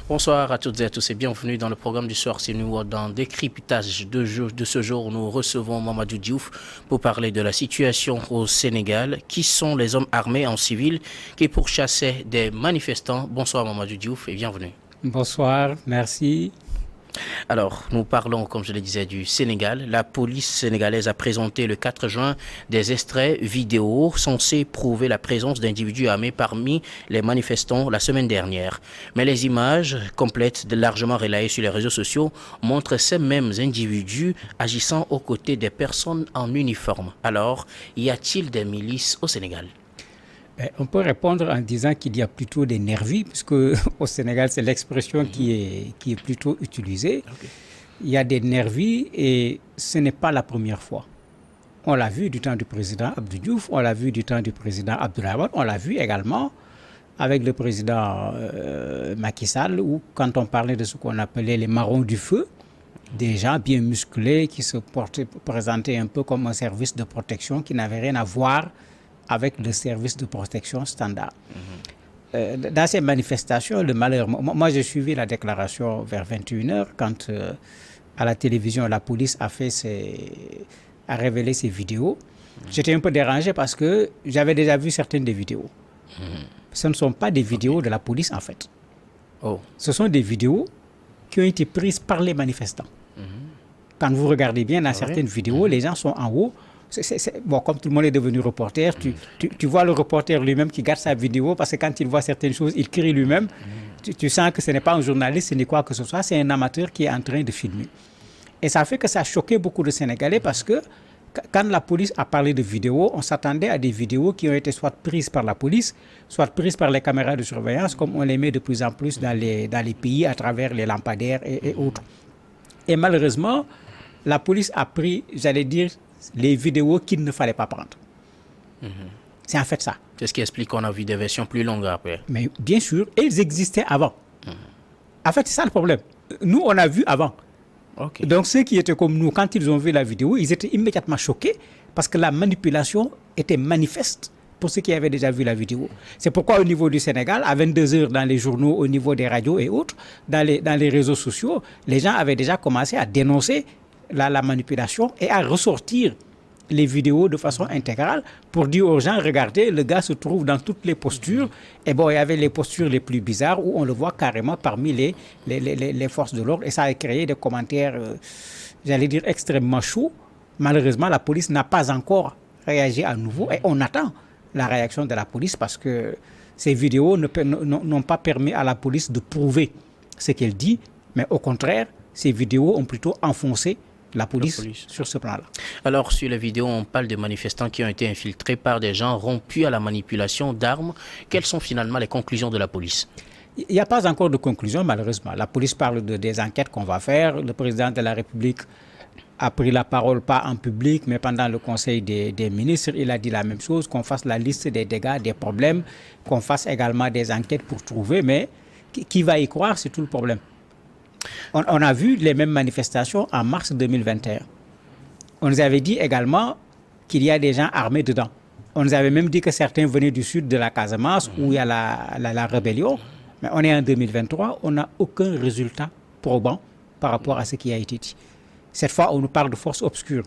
Bonsoir à toutes et à tous et bienvenue dans le programme du soir. C'est nous dans Décryptage de ce jour. Nous recevons Mamadou Diouf pour parler de la situation au Sénégal. Qui sont les hommes armés en civil qui pourchassaient des manifestants? Bonsoir Mamadou Diouf et bienvenue. Bonsoir, merci. Alors, nous parlons, comme je le disais, du Sénégal. La police sénégalaise a présenté le 4 juin des extraits vidéo censés prouver la présence d'individus armés parmi les manifestants la semaine dernière. Mais les images complètes, largement relayées sur les réseaux sociaux, montrent ces mêmes individus agissant aux côtés des personnes en uniforme. Alors, y a-t-il des milices au Sénégal? On peut répondre en disant qu'il y a plutôt des nervis, puisque au Sénégal, c'est l'expression qui est plutôt utilisée. Okay. Il y a des nervis et ce n'est pas la première fois. On l'a vu du temps du président Abdou Diouf, on l'a vu du temps du président Abdoulaye Wade, on l'a vu également avec le président Macky Sall, où quand on parlait de ce qu'on appelait les marrons du feu, des gens bien musclés qui se présentaient un peu comme un service de protection qui n'avait rien à voir avec le service de protection standard. Dans ces manifestations, le malheur... Moi, j'ai suivi la déclaration vers 21h quand, à la télévision, la police a révélé ces vidéos. J'étais un peu dérangé parce que j'avais déjà vu certaines des vidéos. Ce ne sont pas des vidéos de la police, en fait. Ce sont des vidéos qui ont été prises par les manifestants. Quand vous regardez bien dans certaines vidéos, les gens sont en haut. Bon, comme tout le monde est devenu reporter, tu vois le reporter lui-même qui garde sa vidéo parce que quand il voit certaines choses, il crie lui-même. Tu sens que ce n'est pas un journaliste, ce n'est quoi que ce soit, c'est un amateur qui est en train de filmer. Et ça fait que ça a choqué beaucoup de Sénégalais parce que quand la police a parlé de vidéos, on s'attendait à des vidéos qui ont été soit prises par la police, soit prises par les caméras de surveillance, comme on les met de plus en plus dans les pays à travers les lampadaires et autres. Et malheureusement, la police a pris, j'allais dire, les vidéos qu'il ne fallait pas prendre. C'est en fait ça. C'est ce qui explique qu'on a vu des versions plus longues après. Mais bien sûr, elles existaient avant. En fait, c'est ça le problème. Nous, on a vu avant. Okay. Donc, ceux qui étaient comme nous, quand ils ont vu la vidéo, ils étaient immédiatement choqués parce que la manipulation était manifeste pour ceux qui avaient déjà vu la vidéo. C'est pourquoi au niveau du Sénégal, à 22h dans les journaux, au niveau des radios et autres, dans les réseaux sociaux, les gens avaient déjà commencé à dénoncer la manipulation et à ressortir les vidéos de façon intégrale pour dire aux gens, regardez, le gars se trouve dans toutes les postures. Et bon, il y avait les postures les plus bizarres où on le voit carrément parmi les forces de l'ordre. Et ça a créé des commentaires, j'allais dire, extrêmement chauds. Malheureusement, la police n'a pas encore réagi à nouveau et on attend la réaction de la police parce que ces vidéos n'ont pas permis à la police de prouver ce qu'elle dit, mais au contraire, ces vidéos ont plutôt enfoncé la police sur ce plan-là. Alors, sur les vidéos, on parle de manifestants qui ont été infiltrés par des gens rompus à la manipulation d'armes. Quelles sont finalement les conclusions de la police? Il n'y a pas encore de conclusion, malheureusement. La police parle des enquêtes qu'on va faire. Le président de la République a pris la parole, pas en public, mais pendant le Conseil des ministres. Il a dit la même chose, qu'on fasse la liste des dégâts, des problèmes, qu'on fasse également des enquêtes pour trouver. Mais qui va y croire, c'est tout le problème. On a vu les mêmes manifestations en mars 2021. On nous avait dit également qu'il y a des gens armés dedans. On nous avait même dit que certains venaient du sud de la Casamance où il y a la rébellion. Mais on est en 2023, on n'a aucun résultat probant par rapport à ce qui a été dit. Cette fois, on nous parle de forces obscures,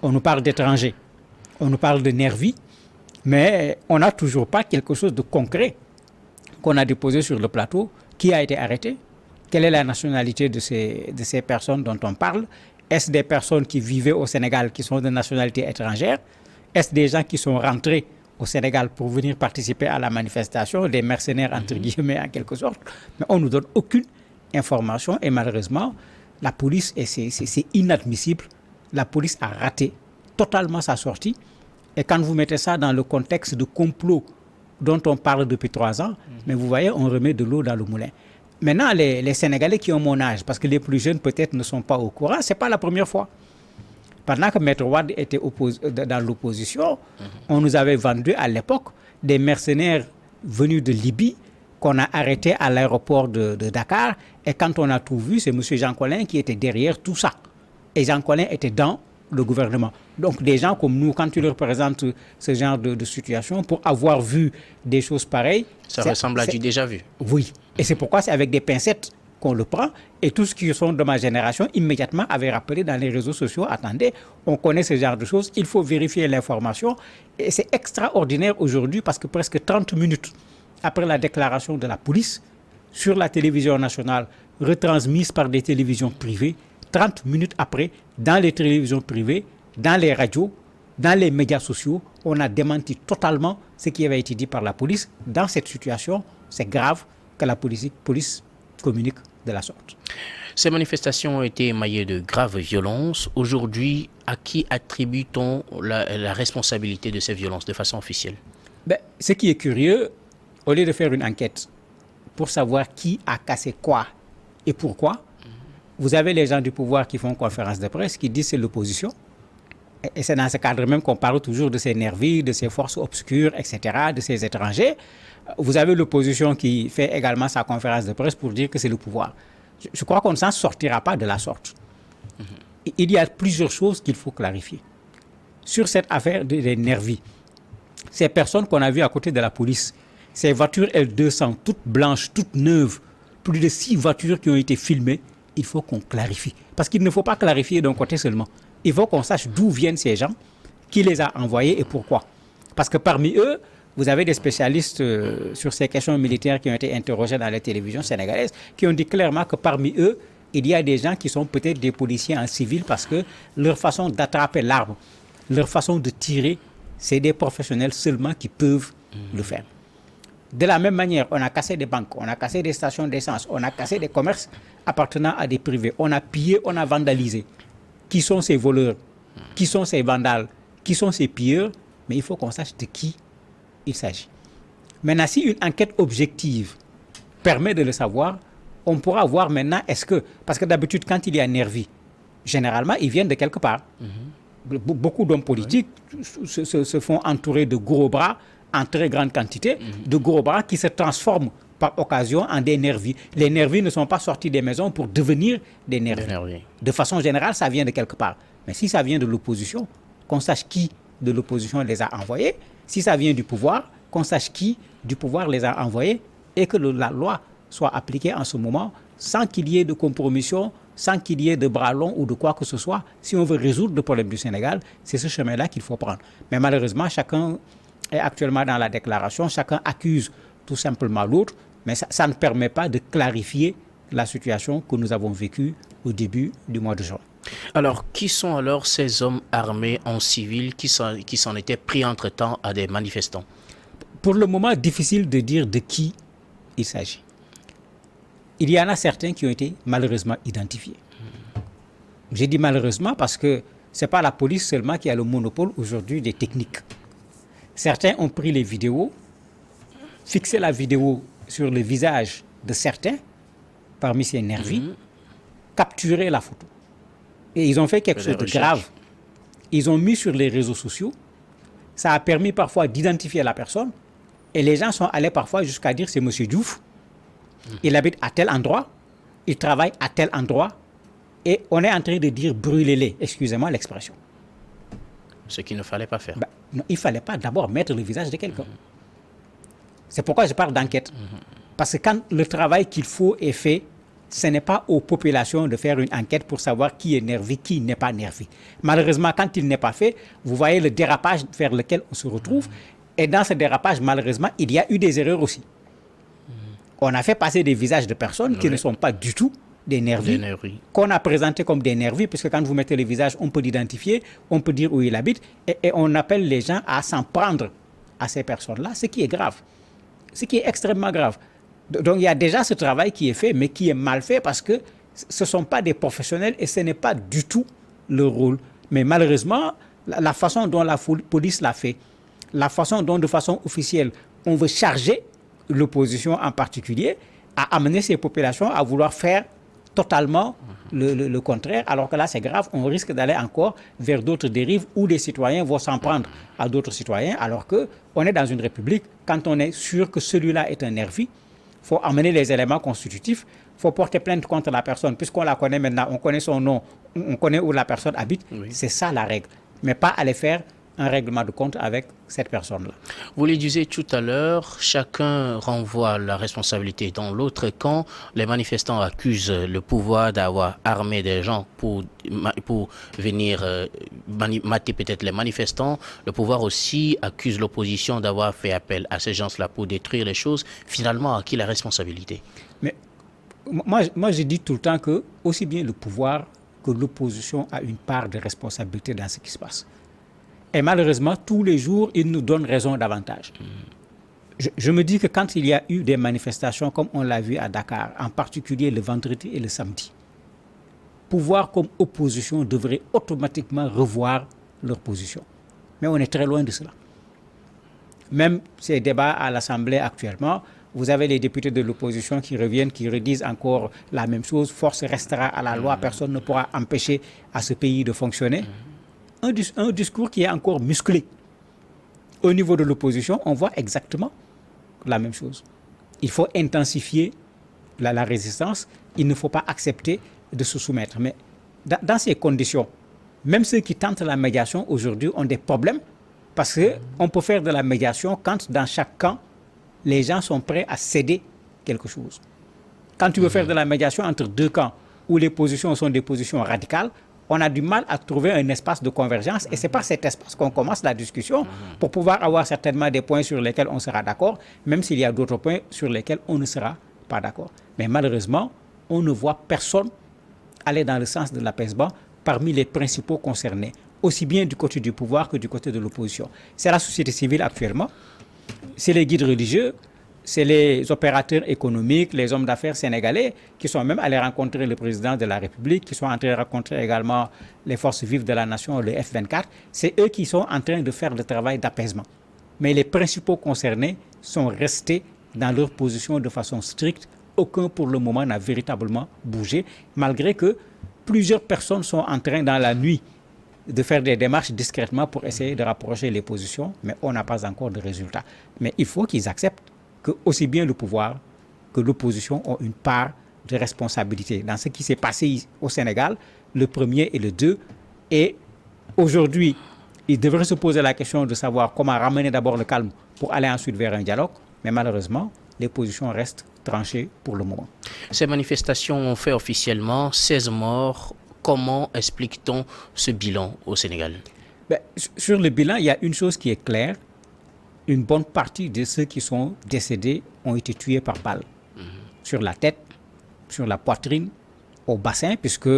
on nous parle d'étrangers, on nous parle de nervis, mais on n'a toujours pas quelque chose de concret qu'on a déposé sur le plateau. Qui a été arrêté? Quelle est la nationalité de ces personnes dont on parle? Est-ce des personnes qui vivaient au Sénégal qui sont de nationalité étrangère? Est-ce des gens qui sont rentrés au Sénégal pour venir participer à la manifestation, des mercenaires entre guillemets en quelque sorte? Mais on ne nous donne aucune information et malheureusement, la police, et c'est inadmissible, la police a raté totalement sa sortie. Et quand vous mettez ça dans le contexte de complot dont on parle depuis 3 ans, mais vous voyez, on remet de l'eau dans le moulin. Maintenant, les Sénégalais qui ont mon âge, parce que les plus jeunes peut-être ne sont pas au courant, ce n'est pas la première fois. Pendant que Maître Wade était dans l'opposition, on nous avait vendu à l'époque des mercenaires venus de Libye qu'on a arrêtés à l'aéroport de Dakar. Et quand on a tout vu, c'est M. Jean Collin qui était derrière tout ça. Et Jean Collin était dans le gouvernement. Donc des gens comme nous, quand tu leur présentes ce genre de situation, pour avoir vu des choses pareilles... Ça ressemble à du déjà vu. Oui. Et c'est pourquoi c'est avec des pincettes qu'on le prend. Et tous ceux qui sont de ma génération, immédiatement, avaient rappelé dans les réseaux sociaux, attendez, on connaît ce genre de choses, il faut vérifier l'information. Et c'est extraordinaire aujourd'hui parce que presque 30 minutes après la déclaration de la police, sur la télévision nationale, retransmise par des télévisions privées, 30 minutes après, dans les télévisions privées, dans les radios, dans les médias sociaux, on a démenti totalement ce qui avait été dit par la police. Dans cette situation, c'est grave que la police communique de la sorte. Ces manifestations ont été émaillées de graves violences. Aujourd'hui, à qui attribue-t-on la responsabilité de ces violences de façon officielle? Ce qui est curieux, au lieu de faire une enquête pour savoir qui a cassé quoi et pourquoi, vous avez les gens du pouvoir qui font conférence de presse, qui disent c'est l'opposition. Et c'est dans ce cadre même qu'on parle toujours de ces nervis, de ces forces obscures, etc., de ces étrangers. Vous avez l'opposition qui fait également sa conférence de presse pour dire que c'est le pouvoir. Je crois qu'on ne s'en sortira pas de la sorte. Il y a plusieurs choses qu'il faut clarifier. Sur cette affaire des nervis, ces personnes qu'on a vues à côté de la police, ces voitures L200, toutes blanches, toutes neuves, plus de 6 voitures qui ont été filmées, il faut qu'on clarifie. Parce qu'il ne faut pas clarifier d'un côté seulement. Il faut qu'on sache d'où viennent ces gens, qui les a envoyés et pourquoi. Parce que parmi eux, vous avez des spécialistes sur ces questions militaires qui ont été interrogés dans les télévisions sénégalaises, qui ont dit clairement que parmi eux, il y a des gens qui sont peut-être des policiers en civil parce que leur façon d'attraper l'arme, leur façon de tirer, c'est des professionnels seulement qui peuvent le faire. De la même manière, on a cassé des banques, on a cassé des stations d'essence, on a cassé des commerces appartenant à des privés, on a pillé, on a vandalisé. Qui sont ces voleurs? Qui sont ces vandales? Qui sont ces pilleurs? Mais il faut qu'on sache de qui il s'agit. Maintenant, si une enquête objective permet de le savoir, on pourra voir maintenant est-ce que... Parce que d'habitude, quand il y a nervi, généralement, ils viennent de quelque part. Beaucoup d'hommes politiques se font entourer de gros bras en très grande quantité, de gros bras qui se transforment par occasion en des nervis. Les nervis ne sont pas sortis des maisons pour devenir des nervis. De façon générale, ça vient de quelque part. Mais si ça vient de l'opposition, qu'on sache qui de l'opposition les a envoyés. Si ça vient du pouvoir, qu'on sache qui du pouvoir les a envoyés et que la loi soit appliquée en ce moment sans qu'il y ait de compromission, sans qu'il y ait de bras longs ou de quoi que ce soit. Si on veut résoudre le problème du Sénégal, c'est ce chemin-là qu'il faut prendre. Mais malheureusement, chacun est actuellement dans la déclaration, chacun accuse tout simplement l'autre, mais ça ne permet pas de clarifier la situation que nous avons vécue au début du mois de juin. Alors, qui sont alors ces hommes armés en civil qui s'en étaient pris entre-temps à des manifestants? Pour le moment, difficile de dire de qui il s'agit. Il y en a certains qui ont été malheureusement identifiés. J'ai dit malheureusement parce que ce n'est pas la police seulement qui a le monopole aujourd'hui des techniques. Certains ont pris les vidéos, fixé la vidéo sur le visage de certains, parmi ces nervis, capturé la photo. Et ils ont fait quelque chose de grave. Ils ont mis sur les réseaux sociaux. Ça a permis parfois d'identifier la personne. Et les gens sont allés parfois jusqu'à dire c'est M. Diouf. Il habite à tel endroit. Il travaille à tel endroit. Et on est en train de dire brûlez-les. Excusez-moi l'expression. Ce qu'il ne fallait pas faire. Non, il ne fallait pas d'abord mettre le visage de quelqu'un. C'est pourquoi je parle d'enquête. Parce que quand le travail qu'il faut est fait, ce n'est pas aux populations de faire une enquête pour savoir qui est nervi, qui n'est pas nervi. Malheureusement, quand il n'est pas fait, vous voyez le dérapage vers lequel on se retrouve. Et dans ce dérapage, malheureusement, il y a eu des erreurs aussi. On a fait passer des visages de personnes qui ne sont pas du tout des nervis, qu'on a présentés comme des nervis, puisque quand vous mettez le visage, on peut l'identifier, on peut dire où il habite, et on appelle les gens à s'en prendre à ces personnes-là, ce qui est grave, ce qui est extrêmement grave. Donc il y a déjà ce travail qui est fait, mais qui est mal fait parce que ce ne sont pas des professionnels et ce n'est pas du tout leur rôle. Mais malheureusement, la façon dont la police l'a fait, la façon dont de façon officielle on veut charger l'opposition en particulier, a amené ces populations à vouloir faire totalement le contraire, alors que là c'est grave, on risque d'aller encore vers d'autres dérives où des citoyens vont s'en prendre à d'autres citoyens, alors qu'on est dans une république, quand on est sûr que celui-là est un nervi, il faut amener les éléments constitutifs, il faut porter plainte contre la personne, puisqu'on la connaît maintenant, on connaît son nom, on connaît où la personne habite, c'est ça la règle. Mais pas aller faire un règlement de compte avec cette personne-là. Vous le disiez tout à l'heure, chacun renvoie la responsabilité dans l'autre camp. Les manifestants accusent le pouvoir d'avoir armé des gens pour venir mater peut-être les manifestants. Le pouvoir aussi accuse l'opposition d'avoir fait appel à ces gens-là pour détruire les choses. Finalement, à qui la responsabilité? Mais moi, je dis tout le temps que aussi bien le pouvoir que l'opposition a une part de responsabilité dans ce qui se passe. Et malheureusement, tous les jours, ils nous donnent raison davantage. Je me dis que quand il y a eu des manifestations, comme on l'a vu à Dakar, en particulier le vendredi et le samedi, pouvoir comme opposition devrait automatiquement revoir leur position. Mais on est très loin de cela. Même ces débats à l'Assemblée actuellement, vous avez les députés de l'opposition qui reviennent, qui redisent encore la même chose. Force restera à la loi, personne ne pourra empêcher à ce pays de fonctionner. Un discours qui est encore musclé. Au niveau de l'opposition, on voit exactement la même chose. Il faut intensifier la résistance. Il ne faut pas accepter de se soumettre. Mais dans ces conditions, même ceux qui tentent la médiation aujourd'hui ont des problèmes parce qu'on peut faire de la médiation quand dans chaque camp, les gens sont prêts à céder quelque chose. Quand tu veux faire de la médiation entre deux camps où les positions sont des positions radicales, on a du mal à trouver un espace de convergence et c'est par cet espace qu'on commence la discussion pour pouvoir avoir certainement des points sur lesquels on sera d'accord, même s'il y a d'autres points sur lesquels on ne sera pas d'accord. Mais malheureusement, on ne voit personne aller dans le sens de l'apaisement parmi les principaux concernés, aussi bien du côté du pouvoir que du côté de l'opposition. C'est la société civile actuellement, c'est les guides religieux, c'est les opérateurs économiques, les hommes d'affaires sénégalais qui sont même allés rencontrer le président de la République, qui sont en train de rencontrer également les forces vives de la nation, le F-24. C'est eux qui sont en train de faire le travail d'apaisement. Mais les principaux concernés sont restés dans leur position de façon stricte. Aucun pour le moment n'a véritablement bougé, malgré que plusieurs personnes sont en train dans la nuit de faire des démarches discrètement pour essayer de rapprocher les positions, mais on n'a pas encore de résultat. Mais il faut qu'ils acceptent que aussi bien le pouvoir que l'opposition ont une part de responsabilité dans ce qui s'est passé au Sénégal, le 1er et le 2. Et aujourd'hui, ils devraient se poser la question de savoir comment ramener d'abord le calme pour aller ensuite vers un dialogue. Mais malheureusement, les positions restent tranchées pour le moment. Ces manifestations ont fait officiellement 16 morts. Comment explique-t-on ce bilan au Sénégal? Sur le bilan, il y a une chose qui est claire. Une bonne partie de ceux qui sont décédés ont été tués par balle. Sur la tête, sur la poitrine, au bassin, puisque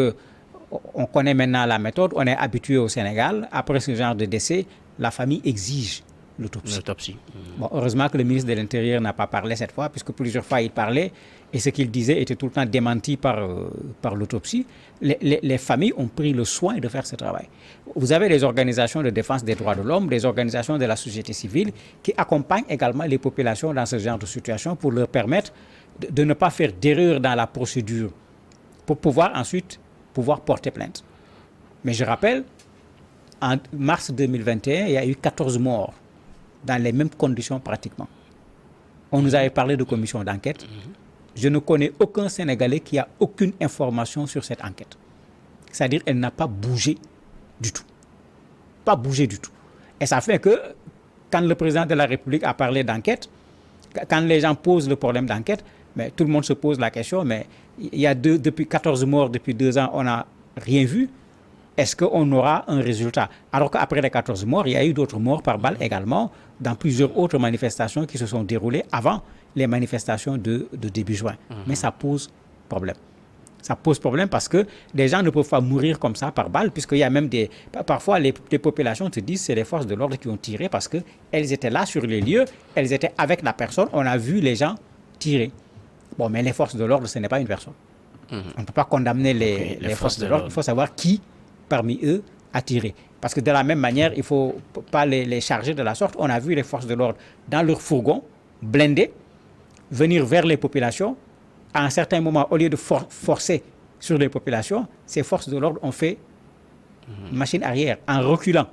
on connaît maintenant la méthode, on est habitué au Sénégal. Après ce genre de décès, la famille exige l'autopsie. Bon, heureusement que le ministre de l'Intérieur n'a pas parlé cette fois, puisque plusieurs fois il parlait, et ce qu'il disait était tout le temps démenti par l'autopsie. Les familles ont pris le soin de faire ce travail. Vous avez les organisations de défense des droits de l'homme, les organisations de la société civile, qui accompagnent également les populations dans ce genre de situation pour leur permettre de ne pas faire d'erreur dans la procédure, pour pouvoir ensuite porter plainte. Mais je rappelle, en mars 2021, il y a eu 14 morts dans les mêmes conditions pratiquement. On nous avait parlé de commission d'enquête. Je ne connais aucun Sénégalais qui a aucune information sur cette enquête. C'est-à-dire qu'elle n'a pas bougé du tout. Pas bougé du tout. Et ça fait que quand le président de la République a parlé d'enquête, quand les gens posent le problème d'enquête, mais tout le monde se pose la question, mais il y a depuis 14 morts, depuis 2 ans, on n'a rien vu. Est-ce qu'on aura un résultat? Alors qu'après les 14 morts, il y a eu d'autres morts par balle également dans plusieurs autres manifestations qui se sont déroulées avant les manifestations de début juin. Mais ça pose problème. Ça pose problème parce que les gens ne peuvent pas mourir comme ça par balle, puisqu'il y a même parfois les populations te disent que c'est les forces de l'ordre qui ont tiré parce qu'elles étaient là sur les lieux, elles étaient avec la personne, on a vu les gens tirer. Bon, mais les forces de l'ordre, ce n'est pas une personne. On ne peut pas condamner les forces de l'ordre, il faut savoir qui parmi eux a tiré. Parce que de la même manière, il ne faut pas les charger de la sorte. On a vu les forces de l'ordre dans leur fourgon, blindés, venir vers les populations. À un certain moment, au lieu de forcer sur les populations, ces forces de l'ordre ont fait machine arrière, en reculant.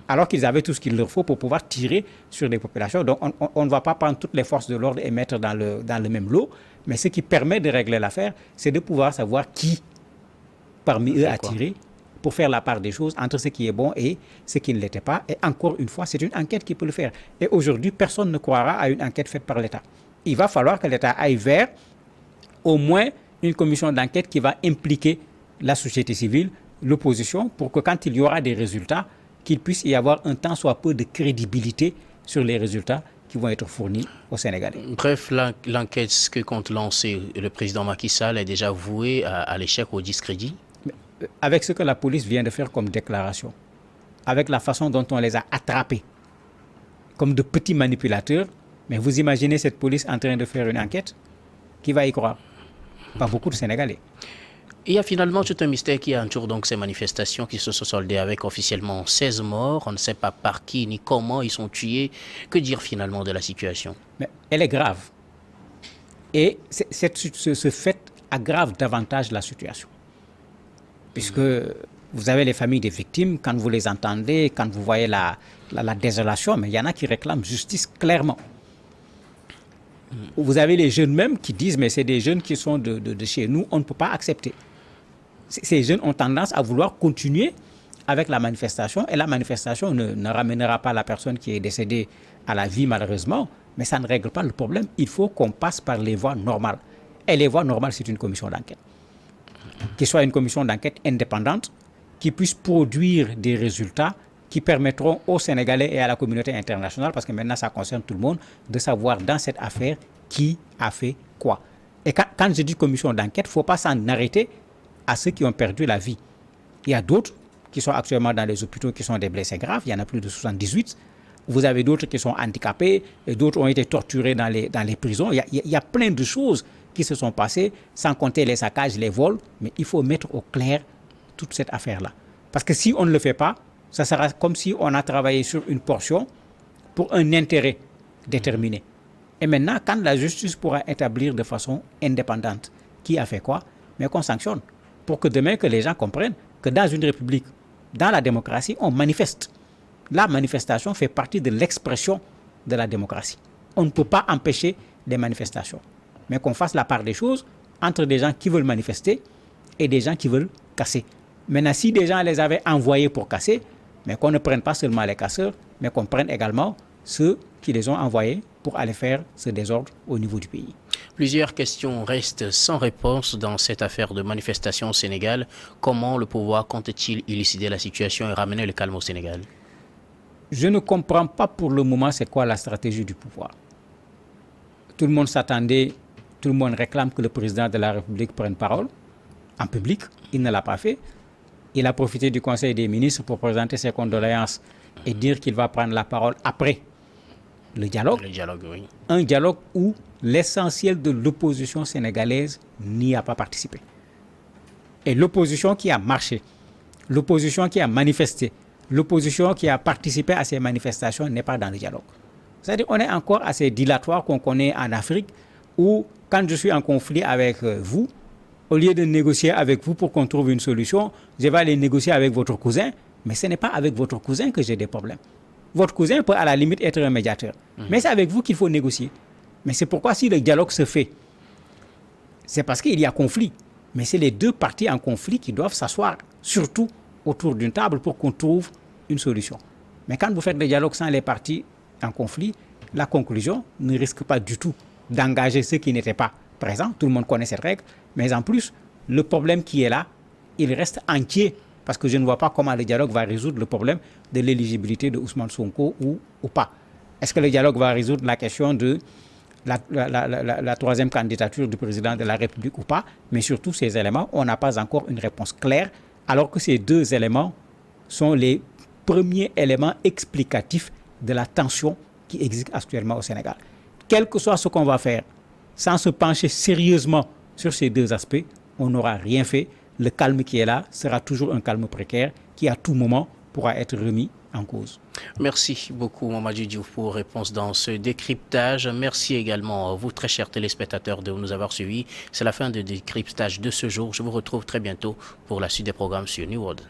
Alors qu'ils avaient tout ce qu'il leur faut pour pouvoir tirer sur les populations. Donc on ne va pas prendre toutes les forces de l'ordre et mettre dans le même lot. Mais ce qui permet de régler l'affaire, c'est de pouvoir savoir qui parmi eux a tiré, pour faire la part des choses entre ce qui est bon et ce qui ne l'était pas. Et encore une fois, c'est une enquête qui peut le faire. Et aujourd'hui, personne ne croira à une enquête faite par l'État. Il va falloir que l'État aille vers au moins une commission d'enquête qui va impliquer la société civile, l'opposition, pour que quand il y aura des résultats, qu'il puisse y avoir un tant soit peu de crédibilité sur les résultats qui vont être fournis aux Sénégalais. Bref, l'enquête que compte lancer le président Macky Sall est déjà vouée à l'échec, au discrédit. Avec ce que la police vient de faire comme déclaration, avec la façon dont on les a attrapés comme de petits manipulateurs, mais vous imaginez cette police en train de faire une enquête? Qui va y croire? Pas beaucoup de Sénégalais. Il y a finalement tout un mystère qui entoure donc ces manifestations qui se sont soldées avec officiellement 16 morts. On ne sait pas par qui ni comment ils sont tués. Que dire finalement de la situation? Mais elle est grave. Et ce fait aggrave davantage la situation. Puisque vous avez les familles des victimes, quand vous les entendez, quand vous voyez la désolation, mais il y en a qui réclament justice clairement. Vous avez les jeunes même qui disent, mais c'est des jeunes qui sont de chez nous, on ne peut pas accepter. Ces jeunes ont tendance à vouloir continuer avec la manifestation, et la manifestation ne ramènera pas la personne qui est décédée à la vie malheureusement, mais ça ne règle pas le problème. Il faut qu'on passe par les voies normales. Et les voies normales, c'est une commission d'enquête. Qu'il soit une commission d'enquête indépendante, qui puisse produire des résultats qui permettront aux Sénégalais et à la communauté internationale, parce que maintenant ça concerne tout le monde, de savoir dans cette affaire qui a fait quoi. Et quand je dis commission d'enquête, il ne faut pas s'en arrêter à ceux qui ont perdu la vie. Il y a d'autres qui sont actuellement dans les hôpitaux qui sont des blessés graves, il y en a plus de 78. Vous avez d'autres qui sont handicapés, et d'autres ont été torturés dans les prisons. Il y a plein de choses qui se sont passées, sans compter les saccages, les vols, mais il faut mettre au clair toute cette affaire-là. Parce que si on ne le fait pas, ça sera comme si on a travaillé sur une portion pour un intérêt déterminé. Et maintenant, quand la justice pourra établir de façon indépendante qui a fait quoi, mais qu'on sanctionne. Pour que demain, que les gens comprennent que dans une république, dans la démocratie, on manifeste. La manifestation fait partie de l'expression de la démocratie. On ne peut pas empêcher les manifestations. Mais qu'on fasse la part des choses entre des gens qui veulent manifester et des gens qui veulent casser. Maintenant, si des gens les avaient envoyés pour casser, mais qu'on ne prenne pas seulement les casseurs, mais qu'on prenne également ceux qui les ont envoyés pour aller faire ce désordre au niveau du pays. Plusieurs questions restent sans réponse dans cette affaire de manifestation au Sénégal. Comment le pouvoir compte-t-il élucider la situation et ramener le calme au Sénégal? Je ne comprends pas pour le moment c'est quoi la stratégie du pouvoir. Tout le monde s'attendait, tout le monde réclame que le président de la République prenne parole en public. Il ne l'a pas fait. Il a profité du Conseil des ministres pour présenter ses condoléances et dire qu'il va prendre la parole après le dialogue. Le dialogue, oui. Un dialogue où l'essentiel de l'opposition sénégalaise n'y a pas participé. Et l'opposition qui a marché, l'opposition qui a manifesté, l'opposition qui a participé à ces manifestations n'est pas dans le dialogue. C'est-à-dire qu'on est encore assez dilatoire qu'on connaît en Afrique, où quand je suis en conflit avec vous, au lieu de négocier avec vous pour qu'on trouve une solution, je vais aller négocier avec votre cousin, mais ce n'est pas avec votre cousin que j'ai des problèmes. Votre cousin peut à la limite être un médiateur, mais c'est avec vous qu'il faut négocier. Mais c'est pourquoi si le dialogue se fait, c'est parce qu'il y a conflit. Mais c'est les deux parties en conflit qui doivent s'asseoir, surtout autour d'une table pour qu'on trouve une solution. Mais quand vous faites le dialogue sans les parties en conflit, la conclusion ne risque pas du tout d'engager ceux qui n'étaient pas présents. Tout le monde connaît cette règle. Mais en plus, le problème qui est là, il reste entier. Parce que je ne vois pas comment le dialogue va résoudre le problème de l'éligibilité de Ousmane Sonko ou pas. Est-ce que le dialogue va résoudre la question de la troisième candidature du président de la République ou pas? Mais surtout ces éléments, on n'a pas encore une réponse claire, alors que ces deux éléments sont les premiers éléments explicatifs de la tension qui existe actuellement au Sénégal. Quel que soit ce qu'on va faire, sans se pencher sérieusement sur ces deux aspects, on n'aura rien fait. Le calme qui est là sera toujours un calme précaire qui à tout moment pourra être remis en cause. Merci beaucoup Mamadou Diouf pour réponse dans ce décryptage. Merci également à vous très chers téléspectateurs de nous avoir suivis. C'est la fin du décryptage de ce jour. Je vous retrouve très bientôt pour la suite des programmes sur New World.